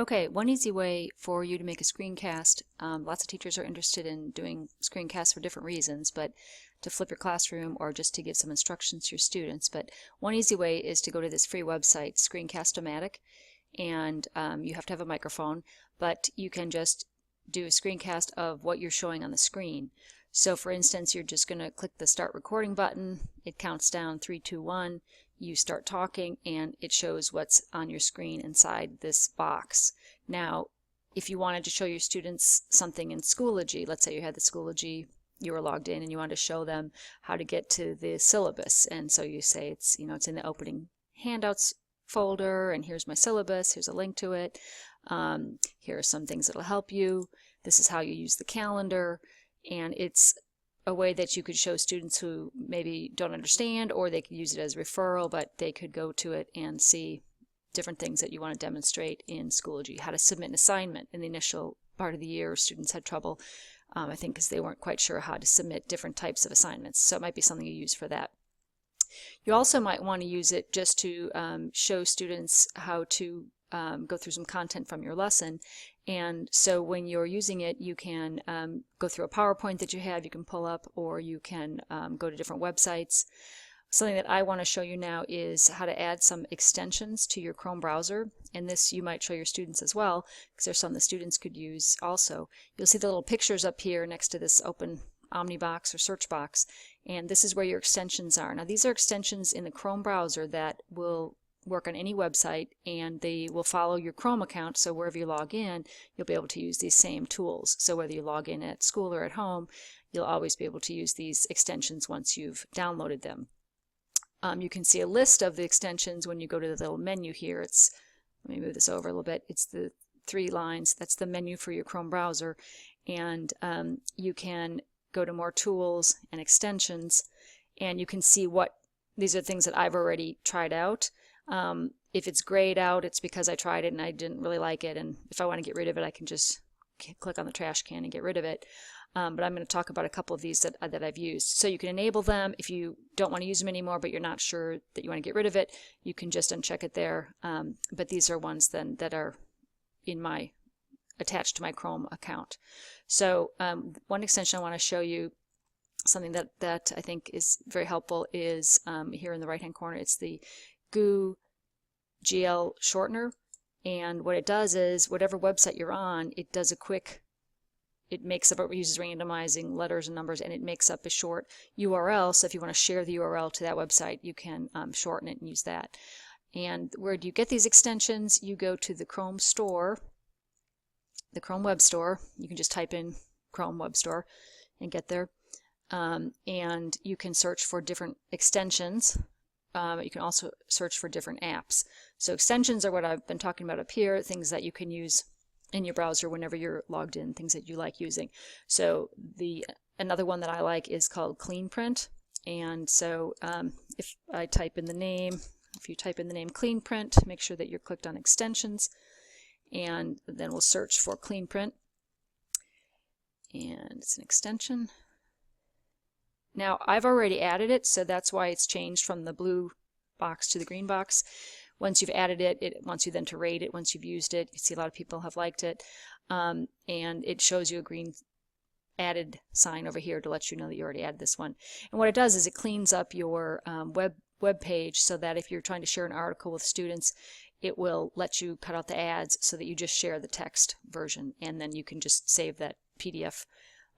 Okay, one easy way for you to make a screencast, lots of teachers are interested in doing screencasts for different reasons, but to flip your classroom or just to give some instructions to your students. But one easy way is to go to this free website, Screencastomatic, and you have to have a microphone, but you can just do a screencast of what you're showing on the screen. So for instance, you're just going to click the start recording button, it counts down 3, 2, 1, you start talking, and it shows what's on your screen inside this box. Now, if you wanted to show your students something in Schoology, let's say you had the Schoology, you were logged in and you wanted to show them how to get to the syllabus, and so you say it's in the opening handouts folder, and here's my syllabus, here's a link to it, here are some things that'll help you, this is how you use the calendar, and it's a way that you could show students who maybe don't understand, or they could use it as referral, but they could go to it and see different things that you want to demonstrate in Schoology. How to submit an assignment. In the initial part of the year, students had trouble, I think, because they weren't quite sure how to submit different types of assignments. So it might be something you use for that. You also might want to use it just to show students how to go through some content from your lesson. And so when you're using it, you can go through a PowerPoint that you have, you can pull up, or you can go to different websites. Something that I want to show you now is how to add some extensions to your Chrome browser, and this you might show your students as well, because there's some the students could use also. You'll see the little pictures up here next to this open Omni box or search box, and this is where your extensions are. Now these are extensions in the Chrome browser that will work on any website, and they will follow your Chrome account, so wherever you log in you'll be able to use these same tools. So whether you log in at school or at home, you'll always be able to use these extensions once you've downloaded them. You can see a list of the extensions when you go to the little menu here. Let me move this over a little bit. It's the 3 lines. That's the menu for your Chrome browser, and you can go to more tools and extensions, and you can see what these are things that I've already tried out. If it's grayed out, it's because I tried it and I didn't really like it, and if I want to get rid of it, I can just click on the trash can and get rid of it. But I'm going to talk about a couple of these that I've used. So you can enable them if you don't want to use them anymore, but you're not sure that you want to get rid of it. You can just uncheck it there. But these are ones then that are attached to my Chrome account. So one extension I want to show you, something that I think is very helpful, is here in the right hand corner. It's the GL shortener, and what it does is whatever website you're on, it makes up, it uses randomizing letters and numbers, and it makes up a short URL. So if you want to share the URL to that website, you can shorten it and use that. And where do you get these extensions? You go to the Chrome store, the Chrome Web Store. You can just type in Chrome Web Store and get there. And you can search for different extensions. You can also search for different apps. So extensions are what I've been talking about up here, things that you can use in your browser whenever you're logged in, things that you like using. So another one that I like is called Clean Print. And so if I type in the name, if you type in the name Clean Print, make sure that you're clicked on extensions, and then we'll search for Clean Print. And it's an extension. Now I've already added it, so that's why it's changed from the blue box to the green box. Once you've added it, it wants you then to rate it once you've used it. You see a lot of people have liked it, and it shows you a green added sign over here to let you know that you already added this one. And what it does is it cleans up your web page, so that if you're trying to share an article with students, it will let you cut out the ads so that you just share the text version, and then you can just save that PDF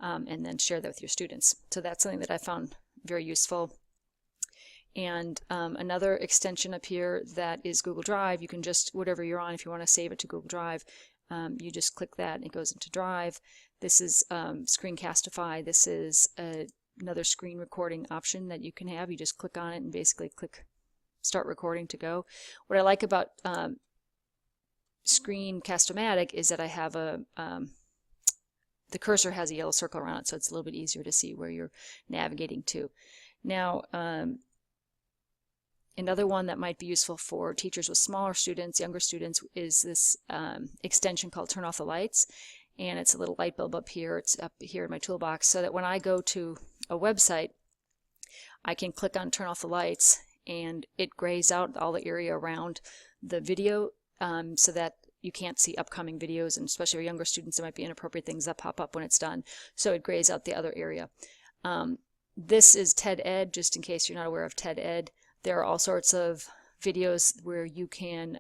and then share that with your students. So that's something that I found very useful. And another extension up here that is Google Drive. You can just, whatever you're on, if you want to save it to Google Drive, you just click that and it goes into Drive. This is Screencastify. This is another screen recording option that you can have. You just click on it and basically click Start Recording to go. What I like about Screencastomatic is that I have the cursor has a yellow circle around it, so it's a little bit easier to see where you're navigating to. Now, another one that might be useful for teachers with smaller students, younger students, is this extension called Turn Off the Lights. And it's a little light bulb up here. It's up here in my toolbox, so that when I go to a website, I can click on Turn Off the Lights, and it grays out all the area around the video, so that you can't see upcoming videos, and especially for younger students, there might be inappropriate things that pop up when it's done. So it grays out the other area. This is TED Ed, just in case you're not aware of TED Ed. There are all sorts of videos where you can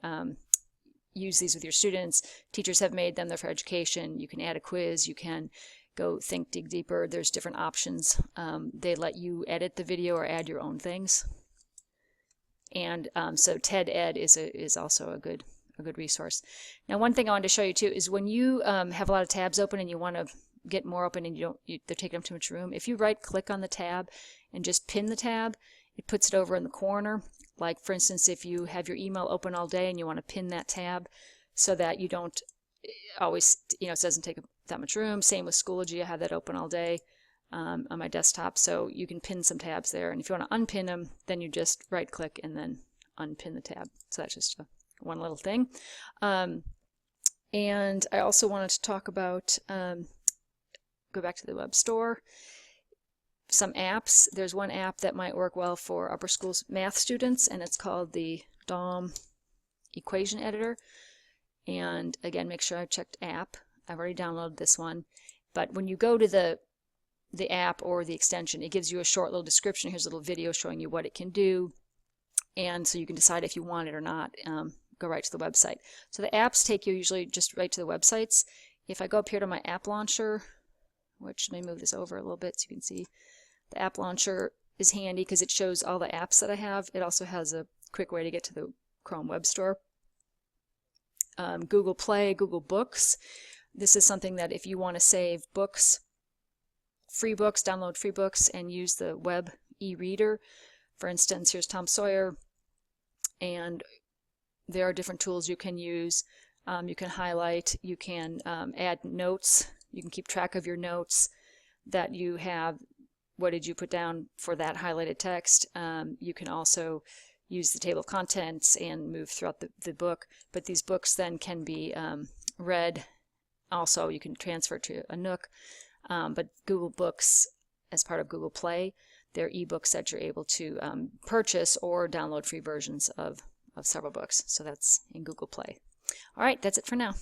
use these with your students. Teachers have made them. They're for education. You can add a quiz. You can go think, dig deeper. There's different options. They let you edit the video or add your own things. And so TED Ed is also a good resource. Now, one thing I wanted to show you too is when you have a lot of tabs open and you want to get more open and they're taking up too much room, if you right click on the tab and just pin the tab, it puts it over in the corner. Like, for instance, if you have your email open all day and you want to pin that tab so that you don't always, it doesn't take that much room. Same with Schoology, I have that open all day on my desktop, so you can pin some tabs there. And if you want to unpin them, then you just right click and then unpin the tab. So that's just one little thing. And I also wanted to talk about, go back to the web store, some apps. There's one app that might work well for upper school math students, and it's called the DOM Equation Editor. And again, make sure I've checked app. I've already downloaded this one. But when you go to the app or the extension, it gives you a short little description. Here's a little video showing you what it can do. And so you can decide if you want it or not. Go right to the website. So the apps take you usually just right to the websites. If I go up here to my app launcher, which let me move this over a little bit so you can see, the app launcher is handy because it shows all the apps that I have. It also has a quick way to get to the Chrome Web Store. Google Play, Google Books. This is something that if you want to save books, free books, download free books, and use the web e-reader. For instance, here's Tom Sawyer, and there are different tools you can use. You can highlight, you can add notes, you can keep track of your notes that you have. What did you put down for that highlighted text? You can also use the table of contents and move throughout the book, but these books then can be read. Also, you can transfer to a Nook, but Google Books, as part of Google Play, they're ebooks that you're able to purchase or download free versions of several books. So that's in Google Play. All right, that's it for now.